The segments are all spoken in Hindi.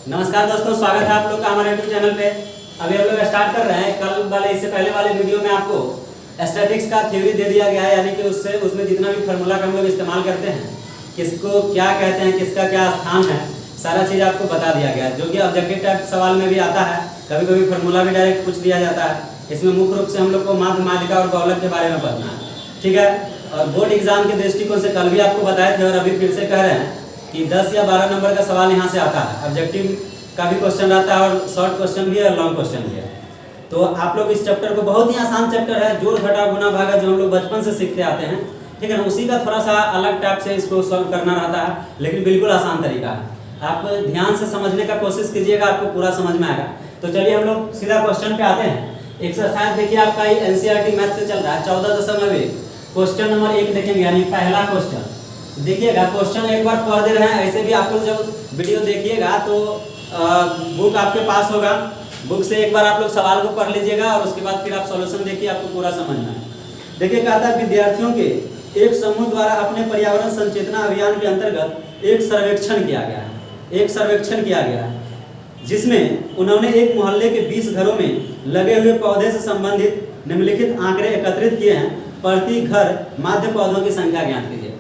नमस्कार दोस्तों, स्वागत है आप लोग का हमारे यूट्यूब चैनल पे। अभी हम लोग स्टार्ट कर रहे हैं। कल वाले इससे पहले वाले वीडियो में आपको स्टैटिक्स का थ्योरी दे दिया गया है, यानी कि उसमें जितना भी फार्मूला का हम लोग इस्तेमाल करते हैं, किसको क्या कहते हैं, किसका क्या स्थान है, सारा चीज़ आपको बता दिया गया है। जो कि ऑब्जेक्टिव टाइप सवाल में भी आता है, कभी कभी फार्मूला भी डायरेक्ट पूछ दिया जाता है। इसमें मुख्य रूप से हम लोग को माध्य, मालिका और बहुलक के बारे में पढ़ना है, ठीक है। और बोर्ड एग्जाम के दृष्टिकोण से कल भी आपको बताए थे और अभी फिर से कह रहे हैं कि 10 या 12 नंबर का सवाल यहाँ से आता है। ऑब्जेक्टिव का भी क्वेश्चन रहता है और शॉर्ट क्वेश्चन भी है और लॉन्ग क्वेश्चन भी है। तो आप लोग इस चैप्टर को, बहुत ही आसान चैप्टर है, जोड़ घटा गुना भागा, जो हम लोग बचपन से सीखते आते हैं, ठीक है ना। उसी का थोड़ा सा अलग टाइप से इसको सॉल्व करना रहता है, लेकिन बिल्कुल आसान तरीका है। आप ध्यान से समझने का कोशिश कीजिएगा, आपको पूरा समझ में आएगा। तो चलिए हम लोग सीधा क्वेश्चन पे आते हैं। एक्सरसाइज देखिए, आपका एनसीईआरटी मैथ से चल रहा है 14.1 क्वेश्चन नंबर 1 देखेंगे, यानी पहला क्वेश्चन देखिएगा। क्वेश्चन एक बार पढ़ दे रहे हैं, ऐसे भी आप लोग जब वीडियो देखिएगा तो बुक आपके पास होगा, बुक से एक बार आप लोग सवाल को पढ़ लीजिएगा और उसके बाद फिर आप सॉल्यूशन देखिए, आपको पूरा समझना है। देखिए, कहता है विद्यार्थियों के एक समूह द्वारा अपने पर्यावरण संचेतना अभियान के अंतर्गत एक सर्वेक्षण किया गया है। एक सर्वेक्षण किया गया है जिसमें उन्होंने एक मोहल्ले के 20 घरों में लगे हुए पौधे से संबंधित निम्नलिखित आंकड़े एकत्रित किए हैं। प्रति घर माध्य पौधों की संख्या ज्ञात कीजिए।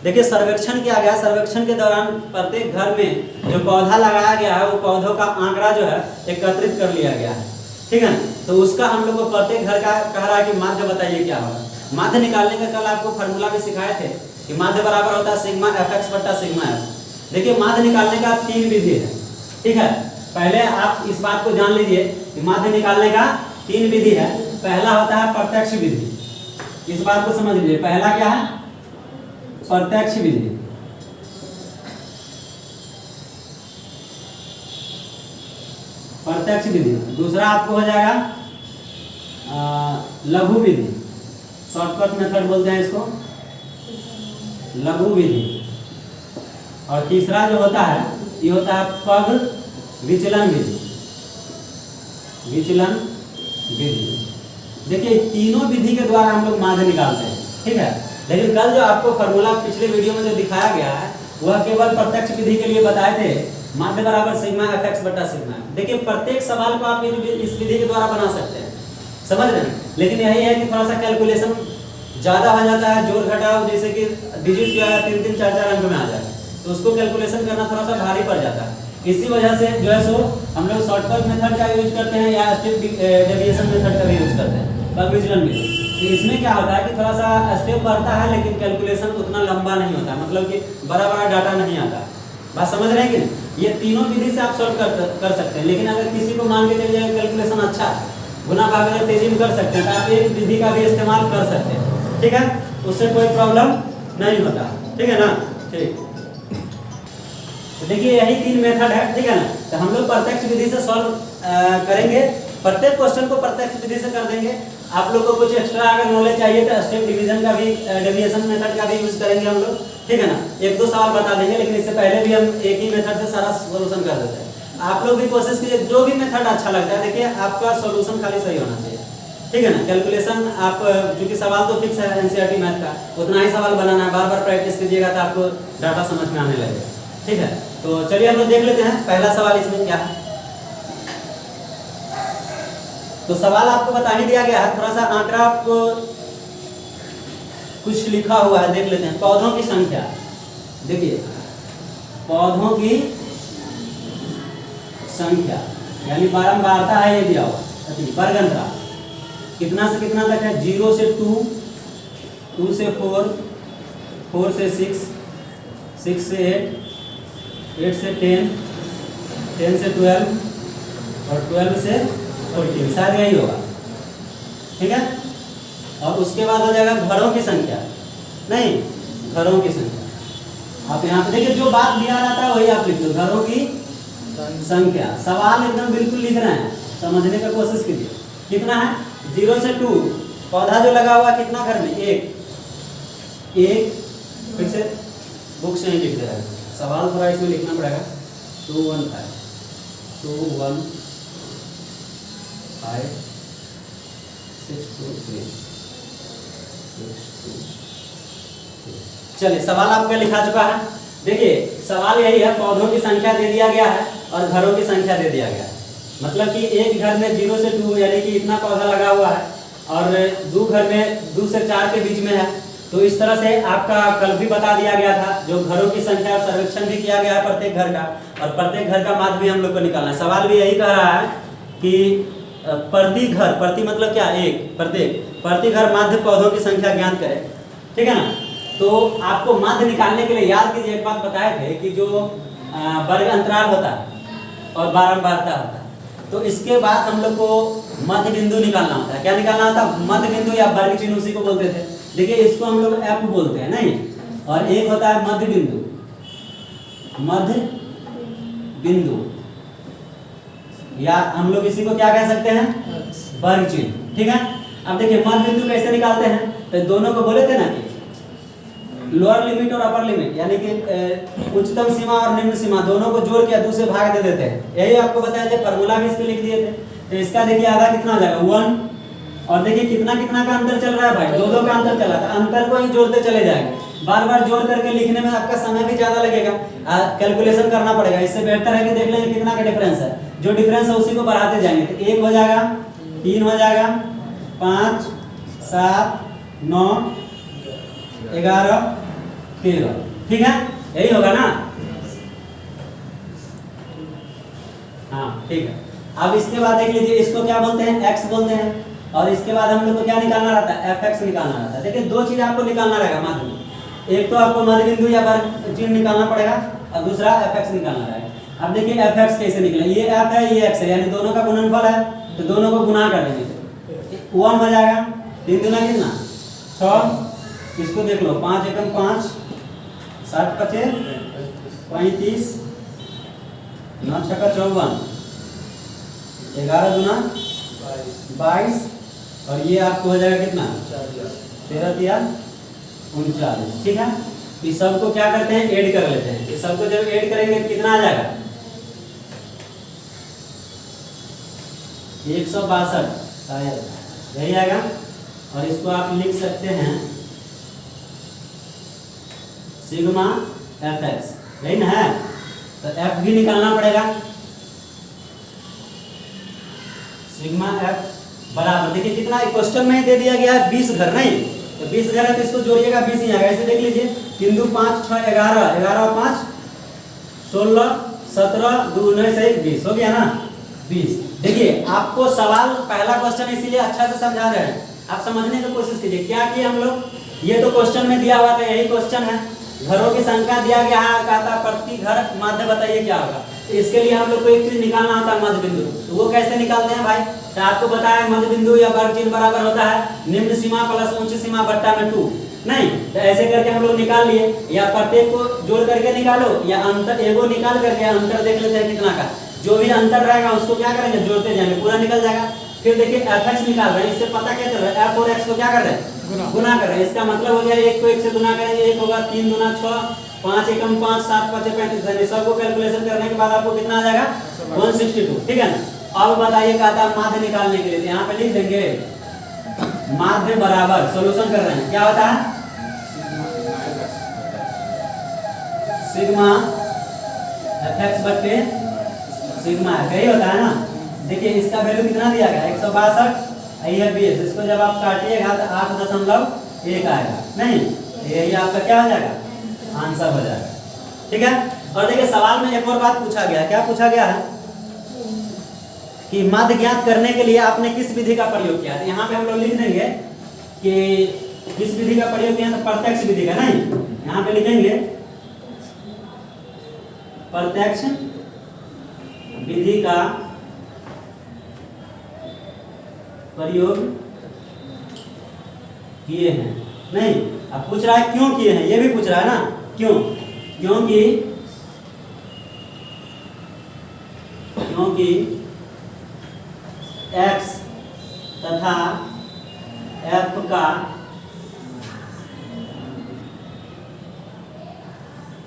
देखिए, सर्वेक्षण किया गया। सर्वेक्षण के दौरान प्रत्येक घर में जो पौधा लगाया गया है, वो पौधों का आंकड़ा जो है एकत्रित कर लिया गया है, ठीक है। तो उसका हम लोग को प्रत्येक घर का कह रहा है कि माध्य बताइए क्या होगा। माध्य निकालने का कल आपको फार्मूला भी सिखाए थे कि माध्य बराबर होता है सिग्मा fx बट्टा सिग्मा f। देखिए, माध्य निकालने का 3 विधि है, ठीक है। पहले आप इस बात को जान लीजिए कि माध्य निकालने का 3 विधि है। पहला होता है प्रत्यक्ष विधि, इस बात को समझ लीजिए। पहला क्या है? प्रत्यक्ष विधि। प्रत्यक्ष विधि। दूसरा आपको हो जाएगा लघु विधि, शॉर्टकट मेथड बोलते हैं इसको, लघु विधि। और तीसरा जो होता है, ये होता है पग विचलन विधि। विचलन विधि। देखिए, तीनों विधि के द्वारा हम लोग माध्य निकालते हैं, ठीक है। लेकिन कल जो आपको फार्मूला पिछले वीडियो में जो दिखाया गया है, वह केवल प्रत्यक्ष विधि के लिए बताए थे, माध्य बराबर सिग्मा fx बटा सिग्मा। देखिए, प्रत्येक सवाल को आप इस विधि के द्वारा बना सकते हैं, समझ रहे हैं। लेकिन यही है कि थोड़ा सा कैलकुलेशन ज़्यादा हो जाता है, जोड़ घटाव, जैसे कि डिजिट जो है 3-3, 4-4 अंक में आ जाए, तो उसको कैलकुलेशन करना थोड़ा सा भारी पड़ जाता है। इसी वजह से जो है सो हम लोग शॉर्टकट मेथड का यूज करते हैं या स्टेप डेविएशन मेथड का भी यूज करते हैं, पग विचलन विधि। तो इसमें क्या होता है कि थोड़ा सा स्टेप बढ़ता है, लेकिन कैलकुलेशन उतना लंबा नहीं होता, मतलब कि बड़ा बड़ा डाटा नहीं आता। बात समझ रहे हैं कि नहीं? ये तीनों विधि से आप सॉल्व कर सकते हैं। लेकिन अगर किसी को मान के चलिए कैलकुलेशन अच्छा है, गुना भाग अगर तेजी में कर सकते हैं, तो आप एक विधि का भी इस्तेमाल कर सकते हैं, ठीक है। उससे कोई प्रॉब्लम नहीं होता, ठीक है ना। ठीक, तो देखिए यही 3 मेथड है, ठीक है ना। तो हम लोग प्रत्यक्ष विधि से सॉल्व करेंगे। प्रत्येक क्वेश्चन को प्रत्यक्ष विधि से कर देंगे। आप लोग को कुछ एक्स्ट्रा अगर नॉलेज चाहिए तो स्टेप डिवीजन का भी, डेविएशन मेथड का भी यूज करेंगे हम लोग, ठीक है ना। 1-2 सवाल बता देंगे, लेकिन इससे पहले भी हम एक ही मेथड से सारा सोल्यूशन कर देते हैं। आप लोग भी कोशिश कीजिए, जो भी मेथड अच्छा लगता है, देखिए आपका सोल्यूशन खाली सही होना चाहिए, ठीक है ना। कैलकुलेशन आप, क्योंकि सवाल तो फिक्स है एनसीईआरटी मैथ का, उतना ही सवाल बनाना है, बार बार प्रैक्टिस कीजिएगा तो आपको डाटा समझ में आने लगेगा, ठीक है। तो चलिए हम लोग देख लेते हैं पहला सवाल इसमें क्या है। तो सवाल आपको बता ही दिया गया है, थोड़ा सा आंकड़ा आपको कुछ लिखा हुआ है, देख लेते हैं। पौधों की संख्या, देखिए पौधों की संख्या यानी बारंबारता है, ये दिया हुआ वर्ग अंतराल कितना से कितना तक है, 0 से 2, 2 से 4, 4 से 6, 6 से 8, 8 से 10, 10 से 12 और 12 से 14, शायद यही होगा, ठीक है। और उसके बाद हो जाएगा घरों की संख्या, नहीं घरों की संख्या। आप यहाँ पे देखिए, जो बात दिया रहता है वही आप लिख दो, घरों की संख्या। सवाल एकदम बिल्कुल लिख रहे हैं, समझने का कोशिश कीजिए। कितना है? 0 से 2, पौधा जो लगा हुआ कितना घर में? एक। फिर से बुक से ही लिख दे रहा है, सवाल थोड़ा इसमें लिखना पड़ेगा। 2 1 5 2 1 5 6 2 3 6 2 3। चलिए, सवाल आपका लिखा चुका है। देखिए सवाल यही है, पौधों की संख्या दे दिया गया है और घरों की संख्या दे दिया गया है। मतलब कि एक घर में 0 से 2 यानी कि इतना पौधा लगा हुआ है और 2 घर में 2 से 4 के बीच में है। तो इस तरह से आपका कल भी बता दिया गया था, जो घरों की संख्या और सर्वेक्षण भी किया गया है प्रत्येक घर का, और प्रत्येक घर का माध्य भी हम लोग को निकालना है। सवाल भी यही कह रहा है कि प्रति घर, प्रति मतलब क्या, एक, प्रति घर माध्य पौधों की संख्या ज्ञात करें, ठीक है ना। तो आपको माध्य निकालने के लिए याद कीजिए, एक बात बताए थे कि जो वर्ग अंतराल होता है और बारंबारता होता है, तो इसके बाद हम लोग को मध्य बिंदु निकालना होता है। क्या निकालना होता है? मध्य बिंदु या वर्ग चिन्ह, उसी को बोलते थे। देखिए इसको हम लोग एफ बोलते हैं नहीं, और एक होता है मध्य बिंदु, मध्य बिंदु, या हम लोग इसी को क्या कह सकते हैं? वर्ग चिन्ह, ठीक है। अब देखिए मध्य बिंदु कैसे निकालते हैं, तो दोनों को बोले थे ना कि लोअर लिमिट और अपर लिमिट, यानी कि उच्चतम सीमा और निम्न सीमा दोनों को जोड़ के 2 से भाग दे देते हैं। यही आपको बताया थे, फॉर्मूला भी इसके लिख दिए थे। तो इसका देखिए आधा कितना हो जाएगा? 1, और देखिए कितना कितना का अंतर चल रहा है भाई, 2 का अंतर चला था। अंतर को ही जोड़ते चले जाएंगे, बार बार जोड़ करके लिखने में आपका समय भी ज्यादा लगेगा, कैलकुलेशन करना पड़ेगा। इससे बेहतर है कि देख लेंगे कितना का डिफरेंस है, जो डिफरेंस है उसी को बढ़ाते जाएंगे। तो 1 हो जाएगा, 3 हो जाएगा, 5, 7, 9, 11, 13, ठीक है, यही होगा ना। हाँ ठीक है। अब इसके बाद देख लीजिए, इसको क्या बोलते हैं? x बोलते हैं, और इसके बाद हम लोग को क्या निकालना रहता है? fx निकालना रहता है। देखिए 2 चीज आपको निकालना रहेगा माध्य में, एक तो आपको मध्य बिंदु या वर्ग चिन्ह निकालना पड़ेगा, और दूसरा fx निकालना रहेगा। अब देखिए fx कैसे निकले, ये f है ये x है, यानी दोनों का गुणनफल है, तो दोनों को गुना कर देंगे, 1 हो जाएगा, 3 दूना कितना? 6, इसको देख लो, 5 एकम 5, 7 पचे 35, 9 छक्का 54, 11 दूना 22, और ये आपको हो जाएगा कितना? 13 तिया 39, ठीक है। इस सबको क्या करते हैं? ऐड कर लेते हैं। इस सबको जब ऐड करेंगे कितना आ जाएगा? 162 शायद यही आएगा, और इसको आप लिख सकते हैं सिग्मा fx, यही ना है। तो f भी निकालना पड़ेगा, सिग्मा f बराबर, देखिए कितना क्वेश्चन में ही दे दिया गया है 20 घर, नहीं तो 20 घर है तो इसको जोड़िएगा 20 ही आएगा। ऐसे देख लीजिए, 3 2 5 6 11, 11 5 16 17 2 9 से 20 हो गया ना, 20। देखिए आपको सवाल पहला क्वेश्चन इसीलिए अच्छा से समझा रहे हैं, आप समझने की कोशिश कीजिए। क्या किए हम लोग, ये तो क्वेश्चन में दिया हुआ था, यही क्वेश्चन है, घरों की संख्या दिया गया है, कहता प्रति घर माध्य बताइए क्या होगा। तो इसके लिए हम लोग को एक चीज निकालना होता है, मध्य बिंदु। तो वो कैसे निकालते हैं भाई? तो आपको बताया मध्य बिंदु या वर्ग चिन्ह बराबर होता है निम्न सीमा प्लस उच्च सीमा बट्टा में 2, नहीं तो ऐसे करके हम लोग निकाल लिए, या प्रत्येक को जोड़ करके निकालो, या अंतर एगो निकाल करके अंतर देख लेते हैं कितना का, जो भी अंतर रहेगा उसको क्या करेंगे? जोड़ते जाएंगे, पूरा निकल जाएगा। फिर देखिए fx निकाल रहे हैं, इससे पता क्या चल रहा है? f और x को क्या कर रहे हैं? गुना कर रहे हैं। इसका मतलब हो गया 1 को 1 से गुना करेंगे, 1 होगा 3 दूना 6, 5 एकम 5 7 5 35, सबको कैलकुलेशन करने के बाद आपको कितना आ जाएगा? 162, ठीक है ना। अब बताइए कहता है माध्य निकालने के लिए, तो यहाँ पे लिख देंगे माध्य बराबर, सॉल्यूशन कर रहे हैं, क्या होता है? सिग्मा fx बटे सिग्मा f, यही होता है ना। देखिए इसका वैल्यू कितना दिया गया? 162, है 20, इसको जब आप काटिएगा तो 8.1 आएगा, नहीं यही आपका क्या हो जाएगा? आंसर हो जाएगा, ठीक है। और देखिए सवाल में एक और बात पूछा गया, क्या पूछा गया है कि माध्य ज्ञात करने के लिए आपने किस विधि का प्रयोग किया? तो यहाँ पे हम लोग लिख देंगे कि किस विधि का प्रयोग किया, तो प्रत्यक्ष विधि का, नहीं यहाँ पे लिखेंगे प्रत्यक्ष विधि का प्रयोग किए हैं। नहीं अब पूछ रहा है क्यों किए हैं, ये भी पूछ रहा है ना, क्यों? क्योंकि x तथा f का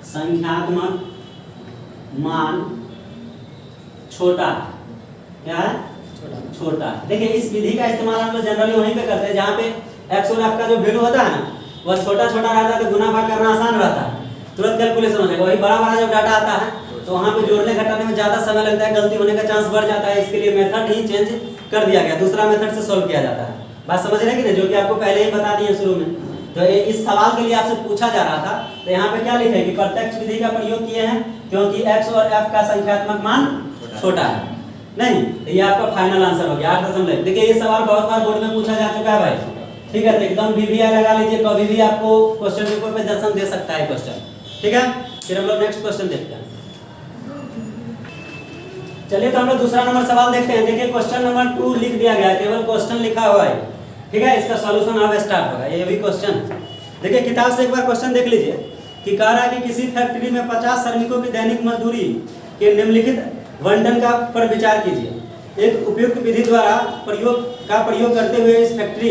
संख्यात्मक मान छोटा, क्या है? छोटा। देखिए इस विधि का इस्तेमाल हम लोग जनरली वहीं पे करते हैं जहाँ पे x और f का जो वैल्यू होता है ना, वह छोटा छोटा रहता है, तो गुना भाग करना आसान रहता है। तुरंत कैलकुलेशन हो जाएगा। वही बड़ा बड़ा जब डाटा आता है तो वहाँ पे जोड़ने घटाने में ज़्यादा समय लगता है, गलती होने का चांस बढ़ जाता है। इसके लिए मेथड ही चेंज कर दिया गया, दूसरा मेथड से सॉल्व किया जाता है। बात समझ रहे हैं कि नहीं, जो कि आपको पहले ही बता दिए शुरू में। तो इस सवाल के लिए आपसे पूछा जा रहा था, तो यहाँ पे क्या लिखे कि प्रत्यक्ष विधि का प्रयोग किए हैं क्योंकि x और f का संख्यात्मक मान छोटा है। नहीं, तो ये आपका फाइनल आंसर हो गया 8.1। देखिए ये सवाल बहुत बार बोर्ड में पूछा जा चुका है भाई, ठीक है। तो एकदम VVI लगा लीजिए, कभी भी आपको क्वेश्चन पेपर पे दर्शन दे सकता है क्वेश्चन, ठीक है। फिर हम लोग नेक्स्ट क्वेश्चन देखते हैं। चलिए तो हम लोग दूसरा नंबर सवाल देखते हैं। देखिए क्वेश्चन नंबर 2 लिख दिया गया है, केवल क्वेश्चन लिखा हुआ है, ठीक है। इसका सॉल्यूशन अब स्टार्ट होगा। ये भी क्वेश्चन देखिए किताब से एक बार क्वेश्चन देख लीजिए कि कह रहा है कि किसी फैक्ट्री में 50 श्रमिकों की दैनिक मजदूरी के निम्नलिखित वर्णन का पर विचार कीजिए। एक उपयुक्त विधि द्वारा प्रयोग करते हुए इस फैक्ट्री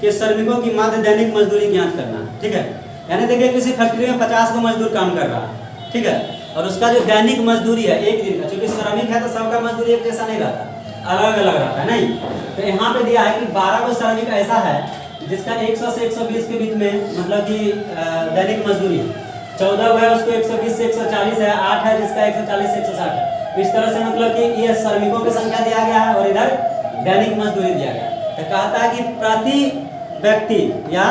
के श्रमिकों की माध्य दैनिक मजदूरी ज्ञात करना, ठीक है। यानी देखिए किसी फैक्ट्री में 50 को मजदूर काम कर रहा है, ठीक है, और उसका जो दैनिक मजदूरी है एक दिन का, क्योंकि श्रमिक है तो सबका मजदूरी एक जैसा नहीं रहता, अलग अलग रहता है, नहीं। तो यहाँ पे दिया है कि 12 को श्रमिक ऐसा है जिसका 100 से 120 के बीच में मतलब कि दैनिक मजदूरी है। 14 हुआ है उसको 120 से 140 है, 8 है जिसका 140 से 160 है। इस तरह से मतलब कि ये श्रमिकों की संख्या दिया गया है और इधर दैनिक मजदूरी दिया गया है। तो कहता है कि प्रति व्यक्ति या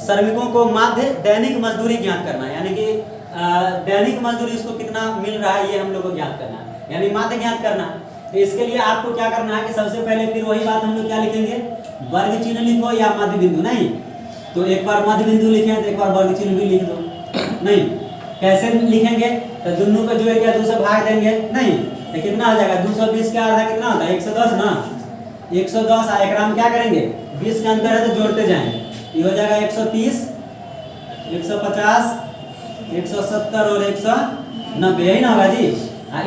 श्रमिकों को माध्य दैनिक मजदूरी ज्ञात करना है, यानी कि दैनिक मजदूरी उसको कितना मिल रहा है ये हम लोग को ज्ञात करना है, यानी माध्य ज्ञात करना है। तो इसके लिए आपको क्या करना है कि सबसे पहले फिर वही बात हम लोग क्या लिखेंगे, वर्ग चिन्ह लिखो या मध्य बिंदु। नहीं तो एक बार मध्य बिंदु लिखें तो एक बार वर्ग चिन्ह भी लिख दो। नहीं कैसे लिखेंगे, तो दोनों को जोड़ के 2 से भाग देंगे। नहीं तो कितना आ जाएगा, 220 का आधा कितना होता है 110 ना, 110। एक में क्या करेंगे, 20 का अंतर है तो जोड़ते जाएंगे, ये हो जाएगा 130, 150, 170 और 190, यही ना होगा जी।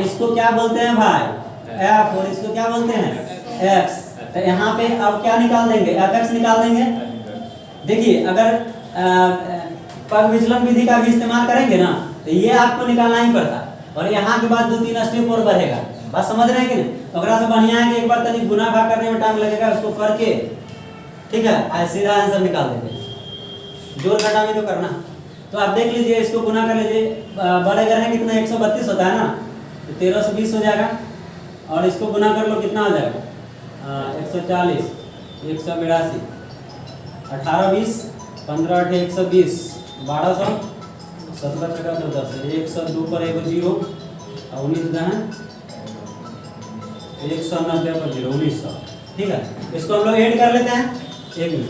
इसको क्या बोलते हैं भाई f, और इसको क्या बोलते हैं x। तो यहाँ पे अब क्या निकाल देंगे, fx निकाल देंगे। देखिए अगर पग विचलन विधि का भी इस्तेमाल करेंगे ना तो ये आपको निकालना ही पड़ता, और यहाँ के बाद 2-3 स्टेप और बढ़ेगा। बात समझ रहे हैं कि नहीं। तो से बढ़िया है कि एक बार तनिक गुना भाग करने में टाइम लगेगा, उसको करके ठीक है सीधा आंसर निकाल देंगे, जोड़ घटा भी तो करना। तो आप देख लीजिए, इसको गुना कर लीजिए, बड़े अगर है कितना 132 होता है ना, तो 13 से 20 हो जाएगा, और इसको गुना कर लो कितना हो जाएगा 140, 182, 18 20, 15 8 120, 1200, 17 टका 10, 102 पर 1 0, 19 दहन 190 पर 0, 1900, ठीक है। इसको हम लोग ऐड कर लेते हैं 1 मिनट।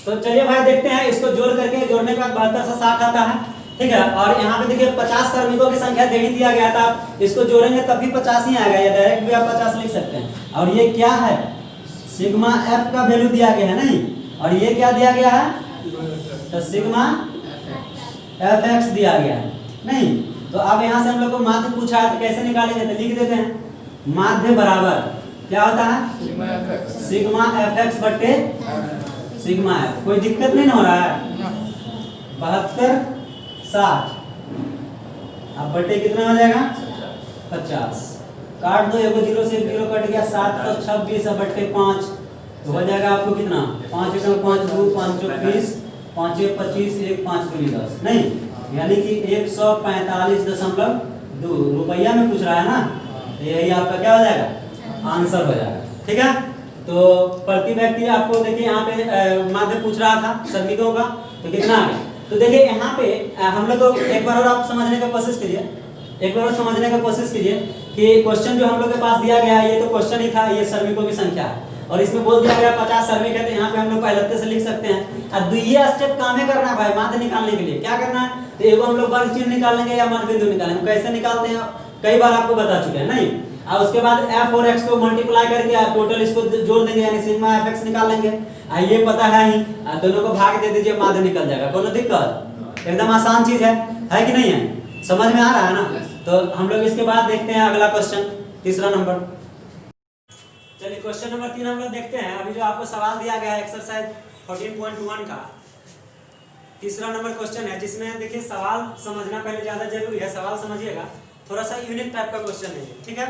तो चलिए भाई देखते हैं, इसको जोड़ करके जोड़ने के बाद 72 से 60 आता है, ठीक है। और यहाँ पे देखिए 50 श्रमिकों की संख्या दे ही दिया गया था, इसको जोड़ेंगे तब भी 50 ही आएगा, या डायरेक्ट भी आप 50 लिख सकते हैं। और ये क्या है, सिग्मा एफ का वैल्यू दिया गया है, नहीं, और ये क्या दिया गया है, तो सिग्मा एफ एक्स दिया गया है, नहीं। तो अब यहाँ से हम लोग को माध्य पूछा है तो कैसे निकालेंगे, तो लिख देते हैं माध्य बराबर क्या होता है, सिग्मा एफ एक्स बट्टे सिग्मा एफ। कोई दिक्कत नहीं हो रहा है, 72 60, अब बटे कितना हो जाएगा 50, काट दो, 1 0 से 0 कट गया, 726 बट्टे 5, तो हो जाएगा आपको कितना 5 1 5 2 5 20, 5 1 25, 1 5 2 10, नहीं, यानी कि 145.2 रुपया में पूछ रहा है ना, तो यही आपका क्या हो जाएगा आंसर हो जाएगा, ठीक है। तो प्रति व्यक्ति आपको देखिए यहाँ पे माध्य पूछ रहा था श्रमिकों का, तो कितना आ गया। तो देखिए यहाँ पे हम लोग एक बार और आप समझने का कोशिश कीजिए, एक बार और समझने का कोशिश कीजिए कि क्वेश्चन जो हम लोग के पास दिया गया है ये तो क्वेश्चन ही था, ये श्रमिकों की संख्या है, और इसमें बोल दिया गया 50 श्रमिक है, तो यहाँ पे हम लोग पहले से लिख सकते हैं। अब ये स्टेप काम करना है भाई, माध्य निकालने के लिए क्या करना है, तो एगो हम लोग वर्ग चिन्ह निकालेंगे या मध्य बिंदु निकालेंगे। कैसे निकालते हैं कई बार आपको बता चुके हैं, नहीं। और उसके बाद f और x को मल्टीप्लाई करके टोटल इसको जोड़ देंगे, यानी सिग्मा fx निकाल लेंगे। ये पता है ही, दोनों को भाग दे दीजिए, माध्य निकल जाएगा, कोनो दिक्कत, एकदम आसान चीज है कि नहीं है, समझ में आ रहा है ना। तो हम लोग इसके बाद देखते हैं अगला क्वेश्चन, तीसरा नंबर। चलिए क्वेश्चन नंबर 3 हम लोग देखते हैं। अभी जो आपको सवाल दिया गया है एक्सरसाइज 14.1 का तीसरा नंबर क्वेश्चन है, जिसमें देखिए सवाल समझना पहले ज्यादा जरूरी है, सवाल समझिएगा, थोड़ा सा यूनिक टाइप का क्वेश्चन है, ठीक है।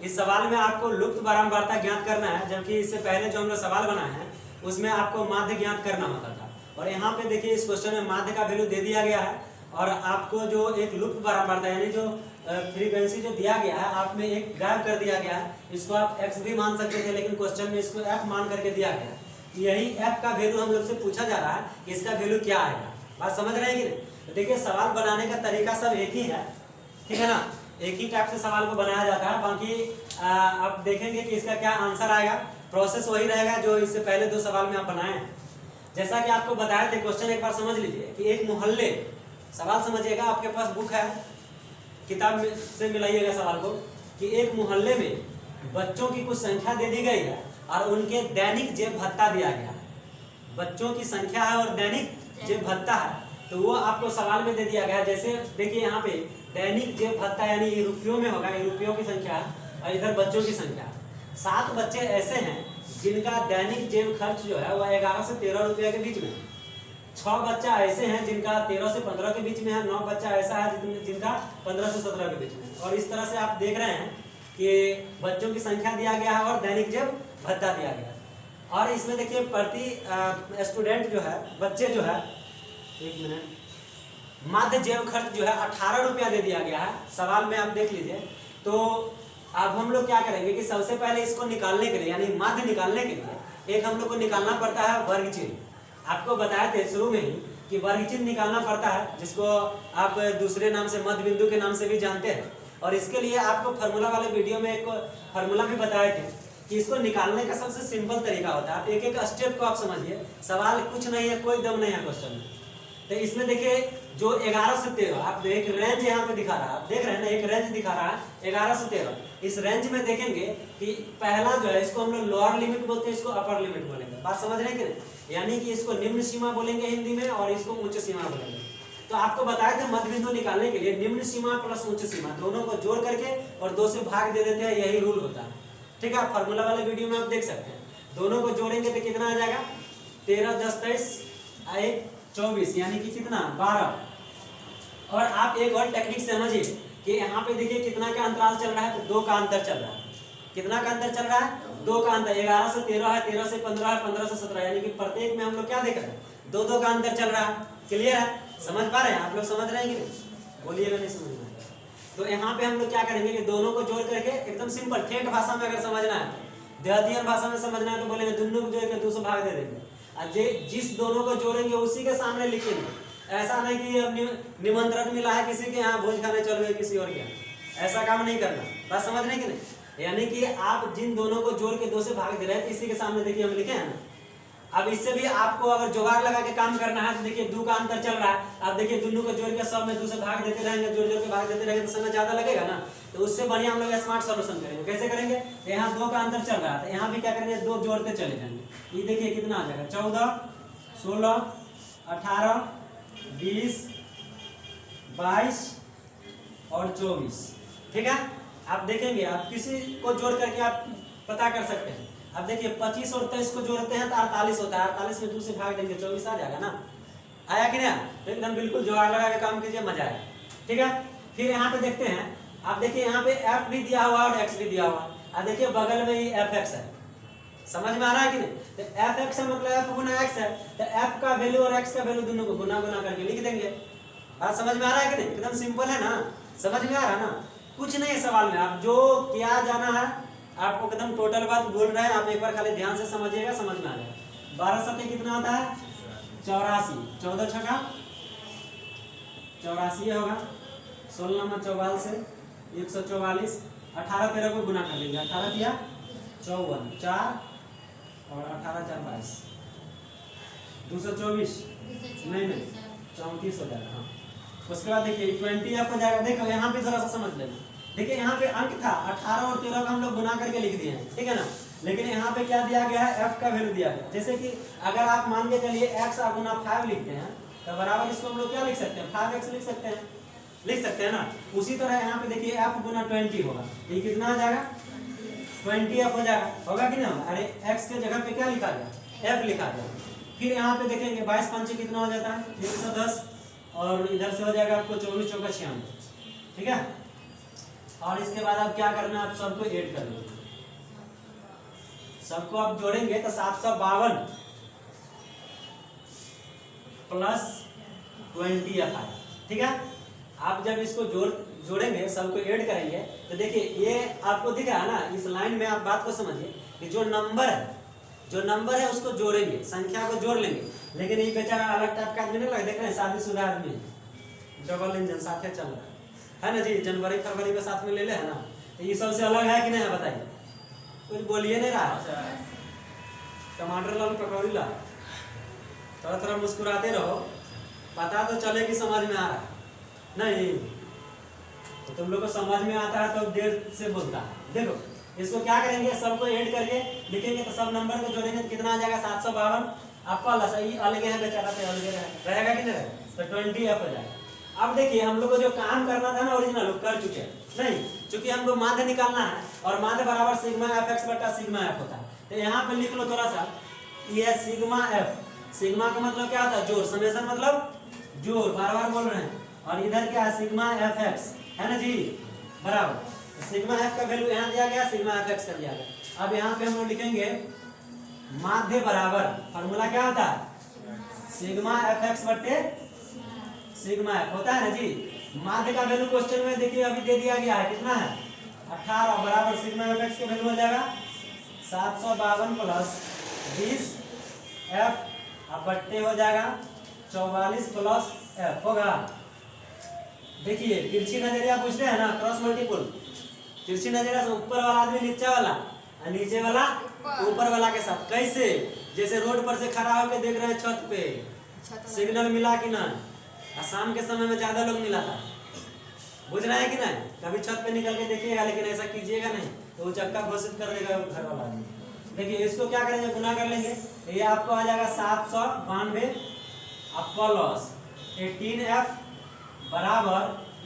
इस सवाल में आपको लुप्त बारंबारता ज्ञात करना है, जबकि इससे पहले जो हम लोग सवाल बनाए हैं उसमें आपको माध्य ज्ञात करना होता था। और यहाँ पे देखिए इस क्वेश्चन में माध्य का वैल्यू दे दिया गया है और आपको जो एक लुप्त बारंबारता यानी जो फ्रीक्वेंसी जो दिया गया है आप में एक गायब कर दिया गया है। इसको आप x भी मान सकते थे लेकिन क्वेश्चन में इसको f मान करके दिया गया है। यही f का वैल्यू हम लोग से पूछा जा रहा है कि इसका वैल्यू क्या आएगा। बात समझ रहे हैं कि नहीं? तो देखिए सवाल बनाने का तरीका सब एक ही है, ठीक है ना, एक ही टाइप से सवाल को बनाया जाता है। बाकी आप देखेंगे कि इसका क्या आंसर आएगा, प्रोसेस वही रहेगा जो इससे पहले 2 सवाल में आप बनाए हैं। जैसा कि आपको बताए थे क्वेश्चन एक बार समझ लीजिए कि एक मोहल्ले, सवाल समझिएगा, आपके पास बुक है, किताब से मिलाइएगा सवाल को, कि एक मोहल्ले में बच्चों की कुछ संख्या दे दी गई है और उनके दैनिक जेब भत्ता दिया गया है। बच्चों की संख्या है और दैनिक जेब भत्ता है, तो वो आपको सवाल में दे दिया गया है। जैसे देखिए यहाँ पे दैनिक जेब भत्ता यानी ये रुपयों में होगा, ये रुपयों की संख्या और इधर बच्चों की संख्या। 7 बच्चे ऐसे हैं जिनका दैनिक जेब खर्च जो है वह 11 से 13 रुपये के बीच में है। 6 बच्चा ऐसे हैं जिनका 13 से 15 के बीच में है। 9 बच्चा ऐसा है जिनका 15 से 17 के बीच में है। और इस तरह से आप देख रहे हैं कि बच्चों की संख्या दिया गया है और दैनिक जेब भत्ता दिया गया है। और इसमें देखिए प्रति स्टूडेंट जो है, बच्चे जो है, एक मिनट, माध्य जेब खर्च जो है 18 रुपया दे दिया गया है। सवाल में आप देख लीजिए। तो अब हम लोग क्या करेंगे कि सबसे पहले इसको निकालने के लिए यानी माध्य निकालने के लिए एक हम लोग को निकालना पड़ता है वर्ग चिन्ह। आपको बताए थे शुरू में ही कि वर्ग चिन्ह निकालना पड़ता है, जिसको आप दूसरे नाम से मध्य बिंदु के नाम से भी जानते हैं। और इसके लिए आपको फार्मूला वाले वीडियो में एक फार्मूला भी बताए थे कि इसको निकालने का सबसे सिंपल तरीका होता है। आप एक एक स्टेप को आप समझिए, सवाल कुछ नहीं है, कोई दम नहीं है क्वेश्चन में। तो इसमें देखिए जो 11 से 13 आप एक रेंज यहाँ पे दिखा रहा है, आप देख रहे हैं ना, एक रेंज दिखा रहा है 11 से 13। इस रेंज में देखेंगे कि पहला जो है इसको हम लोग लोअर लिमिट बोलते हैं, इसको अपर लिमिट बोलेंगे। बात समझ रहे हैं कि नहीं? यानी कि इसको निम्न सीमा बोलेंगे हिंदी में और इसको उच्च सीमा बोलेंगे। तो आपको बताया था मध्य बिंदु निकालने के लिए निम्न सीमा प्लस उच्च सीमा दोनों को जोड़ करके और 2 से भाग दे देते हैं, यही रूल होता है। ठीक है, फार्मूला वाले वीडियो में आप देख सकते हैं। दोनों को जोड़ेंगे तो कितना आ जाएगा, 13 10 23 1 24 यानी कि कितना 12। और आप एक और टेक्निक समझिए कि यहाँ पे देखिए कितना का अंतराल चल रहा है, तो 2 का अंतर चल रहा है। कितना का अंतर चल रहा है, 2 का अंतर। 11 से 13 है, 13 से 15 है, 15 से 17 यानी कि प्रत्येक में हम लोग क्या देख रहे हैं, 2 का अंतर चल रहा है। क्लियर है, समझ पा रहे हैं आप लोग? समझ रहे हैं कि नहीं? बोलिएगा नहीं समझ में। तो यहाँ पे हम लोग क्या करेंगे कि दोनों को जोड़ करके एकदम सिंपल ठेठ भाषा में अगर समझना है, देहातियन भाषा में समझना है तो बोलेंगे दोनों को जोड़ के 2 से भाग दे देंगे। जिस दोनों को जोड़ेंगे उसी के सामने लिखेंगे। ऐसा नहीं कि अब निमंत्रण मिला है किसी के यहाँ भोज खाने चल गए किसी और के यहाँ, ऐसा काम नहीं करना। बात समझ रहे कि नहीं? यानी कि आप जिन दोनों को जोड़ के 2 से भाग दे रहे हैं इसी के सामने देखिए हम लिखे हैं ना। अब इससे भी आपको अगर जुगाड़ लगा के काम करना है तो देखिए 2 का अंतर चल रहा है। आप देखिए दोनों को जोड़ के सब में 2 से भाग देते रहेंगे, जोड़ जोड़ के भाग देते रहेंगे तो समय ज्यादा लगेगा ना। तो उससे बढ़िया हम लोग स्मार्ट सॉल्यूशन करेंगे। कैसे करेंगे, तो यहाँ 2 का अंतर चल रहा है तो यहाँ भी क्या करेंगे, 2 जोड़ते चले जाएंगे। ये देखिए कितना आ जाएगा, 14 16 18 20 22 और 24। ठीक है, आप देखेंगे आप किसी को जोड़ करके आप पता कर सकते हैं। अब देखिए 25 और 23 को जोड़ते हैं तो 48 होता है। 48 में 2 से भाग देंगे 24 आ जाएगा ना। आया कि नहीं? तो एकदम बिल्कुल जुगाड़ लगा के काम कीजिए, मजा आएगा। ठीक है, फिर यहाँ पे देखते हैं, आप देखिए यहाँ पे f भी दिया हुआ और x भी दिया हुआ। अब देखिए बगल में ही fx है, समझ में आ रहा है कि नहीं? तो fx है मतलब f गुना x है, तो f का वैल्यू और x का वैल्यू दोनों को गुना गुना करके लिख देंगे। बात समझ में आ रहा है कि नहीं? एकदम सिंपल है ना, समझ में आ रहा है ना? कुछ नहीं है सवाल में, आप जो क्या जाना है आपको एकदम टोटल बात बोल रहे हैं, आप एक बार खाली ध्यान से समझिएगा, समझ में आ जाएगा। 12 सत्ते कितना आता है, 84। 14 छका 84 होगा, 16 में 44 से 144। 18 13 को गुना कर लेंगे, 18 दिया 54 4 और 18 4 22 224 नहीं 34 हो जाएगा। हाँ, उसके बाद देखिए 20f हो जाएगा। देखो यहाँ पे थोड़ा सा समझ लेना। देखिए यहाँ पे अंक था 18 और 13 का हम लोग गुना करके लिख दिए हैं, ठीक है ना। लेकिन यहाँ पे क्या दिया गया है, f का वैल्यू दिया गया। जैसे कि अगर आप मान के चलिए x गुना 5 लिखते हैं तो बराबर इसको हम लोग क्या लिख सकते हैं, 5x लिख सकते हैं ना। उसी तरह यहाँ पे देखिए f गुना 20 होगा, ये कितना आ जाएगा, 20f हो जाएगा। होगा कि नहीं? अरे x के जगह पे क्या लिखा गया, f लिखा गया। फिर यहाँ पे देखेंगे 22 5 कितना हो जाता है, 110 और इधर से हो जाएगा आपको 24 चौका 96। ठीक है, और इसके बाद आप क्या करना है, आप सबको ऐड कर लो। सबको आप जोड़ेंगे तो 752 प्लस 20f आएगा। ठीक है, आप जब इसको जोड़ेंगे, सबको ऐड करेंगे तो देखिए ये आपको दिख रहा है ना, इस लाइन में आप बात को समझिए कि जो नंबर है उसको जोड़ेंगे, संख्या को जोड़ लेंगे। लेकिन ये बेचारा अलग टाइप का आदमी नहीं लगा, देख रहे हैं शादीशुदा आदमी है, डबल इंजन साथ चल रहा है ना जी, जनवरी फरवरी में साथ में ले ले है ना, तो ये सबसे अलग है कि नहीं है बताइए, कुछ बोलिए नहीं रहा। टमाटर ला, पकौड़ी ला, थोड़ा थोड़ा मुस्कुराते रहो, पता तो चले कि समझ में आ रहा है नहीं, तो तुम लोग को समझ में आता है तो देर से बोलता है। देखो इसको क्या करेंगे, सबको ऐड करके लिखेंगे तो सब नंबर को जोड़ेंगे तो कितना आ जाएगा 752। आपका अलग है बेचारा, तो अलग रहेगा कि नहीं रहेगा, तो 20f हो जाएगा। अब देखिए हम लोग को जो काम करना था ना ओरिजिनल कर चुके हैं, नहीं चूंकि हमको माध्य निकालना है और माध्य बराबर सिग्मा fx बटा सिग्मा f होता है, तो यहाँ पे लिख लो थोड़ा सा, ये सिग्मा f, सिग्मा का मतलब क्या होता है जोड़, समेशन मतलब जोड़, बार बार बोल रहे हैं, और इधर क्या है सिग्मा fx है ना जी, बराबर सिग्मा f का वैल्यू यहाँ दिया गया, सिग्मा fx कर दिया गया। अब यहाँ पे हम लोग लिखेंगे माध्य बराबर, फार्मूला क्या होता है सिग्मा fx बटे सिग्मा f होता है ना जी। माध्य का वैल्यू क्वेश्चन में देखिए अभी दे दिया गया है, कितना है 18 बराबर सिग्मा fx का वैल्यू हो जाएगा 752 प्लस 20 f अब बट्टे हो जाएगा 44 प्लस f होगा। देखिए तिरछी नजरिया पूछ रहे हैं ना, क्रॉस मल्टीपल, तिरछी नजरिया से ऊपर वाला आदमी नीचे वाला और नीचे वाला ऊपर वाला के साथ, कैसे जैसे रोड पर से खड़ा होकर देख रहे हैं छत पे सिग्नल मिला कि ना, शाम के समय में ज्यादा लोग मिला था, बुझ रहे हैं कि नहीं, कभी छत पे निकल के देखिएगा, लेकिन ऐसा कीजिएगा नहीं तो वो चक्का घोषित कर देगा घर वाला आदमी। देखिए इसको क्या करेंगे, गुना कर लेंगे, तो ये आपको आ जाएगा 792 प्लस 18f बराबर,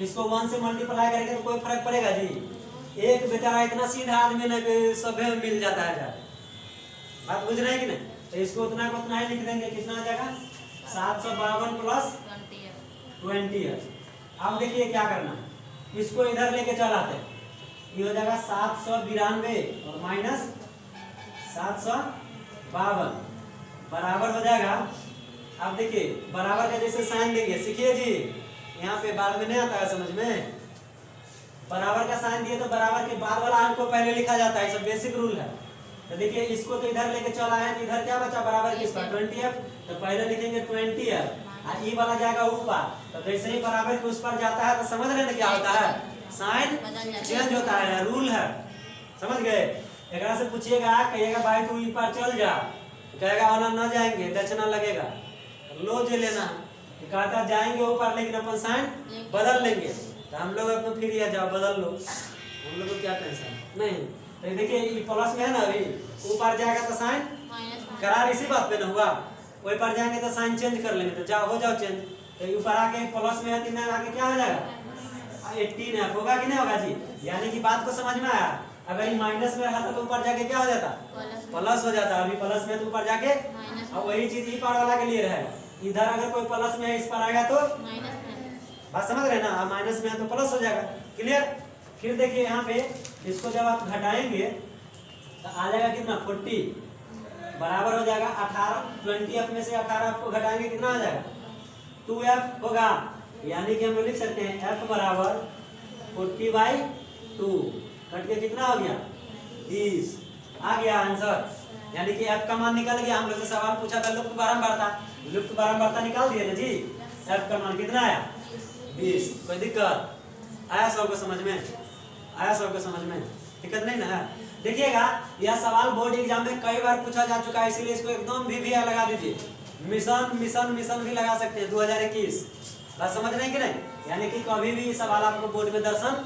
इसको 1 से मल्टीप्लाई करेंगे तो कोई फर्क पड़ेगा जी, एक बेचारा इतना सीधा आदमी ना कि सभी मिल जाता है जाके, बात बुझ रहे हैं कि नहीं, तो इसको उतना को उतना ही लिख देंगे, कितना आ जाएगा 752 प्लस 20f। अब देखिए क्या करना है, इसको इधर लेके चलाते हैं, ये हो जाएगा 792 और माइनस 752 बराबर हो जाएगा। अब देखिए बराबर का जैसे साइन देंगे, सीखिए जी, यहाँ पे बाद में नहीं आता है समझ में, बराबर का साइन दिए तो बराबर के बाद वाला अंक को पहले लिखा जाता है, सब बेसिक रूल है। तो देखिए इसको तो इधर लेके चला है, तो इधर क्या बचा बराबर किसका 20f, तो पहले लिखेंगे 20f, ई वाला जाएगा ऊपर, तो जैसे ही बराबर के उस पर जाता है तो समझ रहे हैं क्या होता है, साइन चेंज होता है, रूल है, समझ गए। एक से पूछिएगा, कहिएगा भाई तू ई पर चल जा, कहेगा वाला न जाएंगे दक्षिणा लगेगा, लो जे लेना, कहता जाएंगे ऊपर लेकिन अपन साइन बदल लेंगे, तो हम लोग अपना फिर यह जाओ बदल लो, हम लोग को क्या टेंशन नहीं। तो देखिए ये प्लस में है ना, अभी ऊपर जाएगा तो साइन करार इसी बात पे ना हुआ, वही पर जाएंगे तो साइन चेंज कर लेंगे, तो जाओ हो जाओ चेंज, तो ऊपर आके प्लस में है 3 आके क्या हो जाएगा 18f होगा कि नहीं होगा जी, यानी कि बात को समझ में आया। अगर ये माइनस में रहता तो ऊपर जाके क्या हो जाता प्लस हो जाता, अभी प्लस में तो ऊपर जाके, अब वही चीज ई पार वाला के लिए रहेगा, इधर अगर कोई प्लस में है इस पर आएगा तो बात समझ रहे ना, माइनस में है तो प्लस हो जाएगा, क्लियर। फिर देखिए यहाँ पे इसको जब आप घटाएंगे तो आ जाएगा कितना 40 बराबर हो जाएगा 18, 20f में से 18 को घटाएंगे कितना आ जाएगा 2f होगा, यानी कि हम लोग लिख सकते हैं f बराबर 40/2, घट के कितना हो गया 20, आ गया आंसर, यानी कि f का मान निकल गया। हम लोग से सवाल पूछा था लुप्त बारंबारता, लुप्त बारंबारता निकाल दिए ना जी, f का मान कितना आया 20, कोई दिक्कत आया सबको समझ में, आया सबको समझ में, दिक्कत नहीं ना। देखिएगा यह सवाल बोर्ड एग्जाम में कई बार पूछा जा चुका है, इसीलिए इसको एकदम भी लगा दीजिए, मिशन मिशन मिशन भी लगा सकते हैं 2021, बात समझ रहे हैं कि नहीं, यानी कि कभी भी सवाल आपको बोर्ड में दर्शन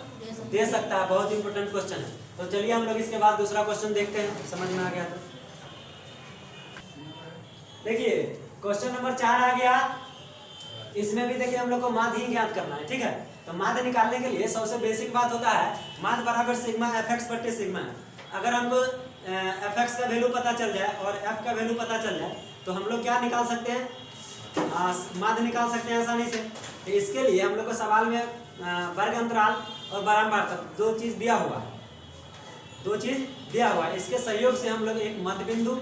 दे सकता है, बहुत इंपोर्टेंट क्वेश्चन है। तो चलिए हम लोग इसके बाद दूसरा क्वेश्चन देखते हैं, समझ में आ गया तो देखिए क्वेश्चन नंबर 4 आ गया, इसमें भी देखिए हम लोग को माध्य ही ज्ञात करना है, ठीक है। तो माध्य निकालने के लिए सबसे बेसिक बात होता है माध्य बराबर सिग्मा fx बटे सिग्मा। अगर हमको fx का वैल्यू पता चल जाए और f का वैल्यू पता चल जाए तो हम लोग क्या निकाल सकते हैं, माध्य निकाल सकते हैं आसानी से। तो इसके लिए हम लोग को सवाल में वर्ग अंतराल और बारंबारता दो चीज दिया हुआ है, दो चीज दिया हुआ है, इसके सहयोग से हम लोग एक मध्य बिंदु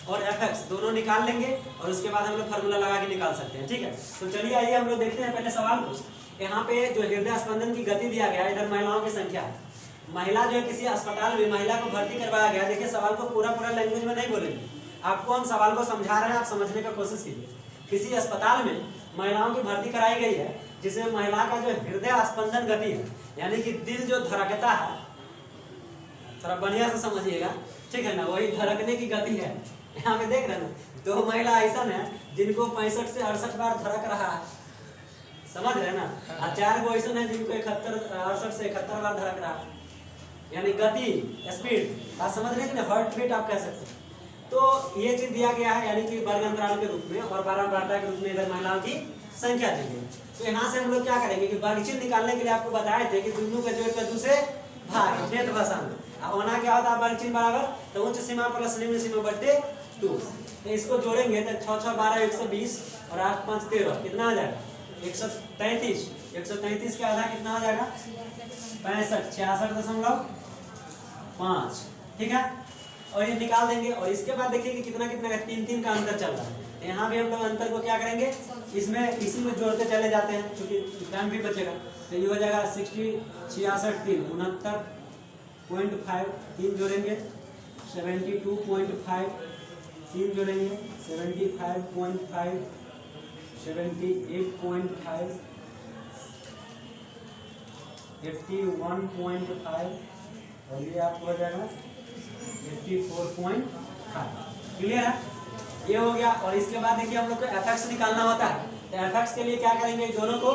और fx दोनों निकाल लेंगे और उसके बाद हम लोग फार्मूला लगा के निकाल सकते हैं। ठीक है, तो चलिए आइए हम लोग देखते हैं पहले सवाल को। यहाँ पे जो हृदय स्पंदन की गति दिया गया है, इधर महिलाओं की संख्या है। महिला जो है किसी अस्पताल में महिला को भर्ती करवाया गया। देखिए सवाल को पूरा लैंग्वेज में नहीं बोलेंगे, आपको हम सवाल को समझा रहे हैं, आप समझने का कोशिश कीजिए। किसी अस्पताल में महिलाओं की भर्ती कराई गई है जिसमें महिला का जो हृदय स्पंदन गति है, यानी कि दिल जो धड़कता है, थोड़ा बढ़िया से समझिएगा, ठीक है ना, वही धड़कने की गति है। यहाँ पे देख रहे हैं ना, 2 महिला ऐसा है जिनको 65 से 68 बार धड़क रहा है, समझ रहे हैं ना, और 4 गो ऐसा है जिनको 68 से 71 बार धड़क रहा है, यानी गति, स्पीड, बात समझ रहे हैं कि हार्ट बीट आप कह सकते हैं। तो ये चीज दिया गया है, यानी कि वर्ग अंतराल के रूप में और बारंबारता के रूप में इधर महिलाओं की संख्या दी गई। तो यहाँ से हम लोग क्या करेंगे कि वर्ग चिन्ह निकालने के लिए आपको बताए थे कि दोनों का जोड़ कर दूसरे भाग नेत भाषा। अब होना क्या होता है, वर्ग चिन्ह बराबर तो उच्च सीमा प्लस निम्न सीमा बट्टे 2। तो इसको जोड़ेंगे तो 6 6 12 120 और 8 5 13 कितना आ जाएगा 133। 133 के आधा कितना हो जाएगा 65 66.5। ठीक है, और ये निकाल देंगे। और इसके बाद देखिए कि कितना कितना का 3 का अंतर चल रहा है। तो यहाँ भी हम लोग अंतर को क्या करेंगे, इसमें इसी में जोड़ते चले जाते हैं क्योंकि टाइम भी बचेगा। तो ये हो जाएगा 60 66 3 69.5 3 जोड़ेंगे 72.5 3 जोड़ेंगे 75.5 78.5 81.5 और ये आपको हो जाएगा 84.5। क्लियर है, ये हो गया। और इसके बाद देखिए हम लोग को एफएक्स निकालना होता है। तो एफएक्स के लिए क्या करेंगे, दोनों को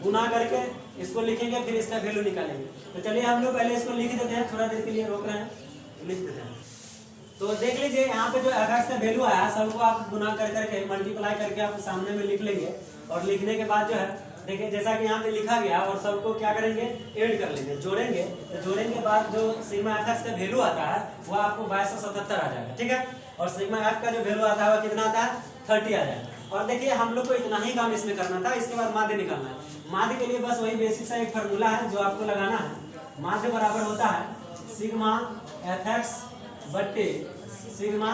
गुना करके इसको लिखेंगे, फिर इसका वैल्यू निकालेंगे। तो चलिए हम लोग पहले इसको लिख देते हैं, थोड़ा देर के लिए रोक रहे हैं, लिख देते हैं। तो देख लीजिए यहाँ पे जो एफएक्स का वैल्यू आया सबको आप गुना कर करके मल्टीप्लाई करके आप सामने में लिख लेंगे। और लिखने के बाद जो है देखिए जैसा कि यहाँ पे लिखा गया, और सबको क्या करेंगे ऐड कर लेंगे, जोड़ेंगे। तो जोड़ने के बाद जो सिग्मा एफएक्स का वैल्यू आता है वो आपको 2277 आ जाएगा। ठीक है, और सिग्मा एफ का जो वैल्यू आता है वो कितना आता है 30 आ जाएगा। और देखिए हम लोग को इतना ही काम इसमें करना था। इसके बाद माध्य निकालना है। माध्य के लिए बस वही बेसिक सा एक फार्मूला है जो आपको लगाना है। माध्य बराबर होता है सिग्मा एफएक्स बट्टे सिग्मा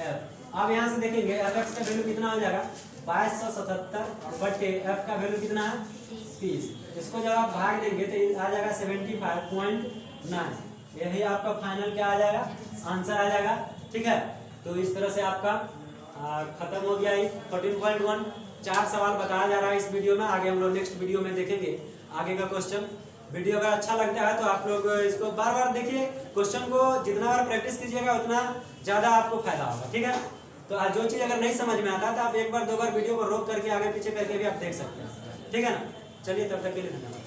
एफ। अब यहाँ से देखेंगे एफएक्स का वैल्यू कितना हो जाएगा 2277 बट्टे एफ का वैल्यू कितना है 30। इसको जब आप भाग देंगे तो आ जाएगा 75.9। यही आपका फाइनल क्या आ जाएगा, आंसर आ जाएगा। ठीक है, तो इस तरह से आपका खत्म हो गया 14.1। 4 सवाल बताया जा रहा है इस वीडियो में। आगे हम लोग नेक्स्ट वीडियो में देखेंगे आगे का क्वेश्चन। वीडियो अगर अच्छा लगता है तो आप लोग इसको बार बार देखिए। क्वेश्चन को जितना बार प्रैक्टिस कीजिएगा उतना ज़्यादा आपको फायदा होगा। ठीक है, तो जो चीज़ अगर नहीं समझ में आता तो आप 1 बार 2 बार वीडियो को रोक करके आगे पीछे करके भी आप देख सकते हैं। ठीक है ना, चलिए तब तक के लिए धन्यवाद।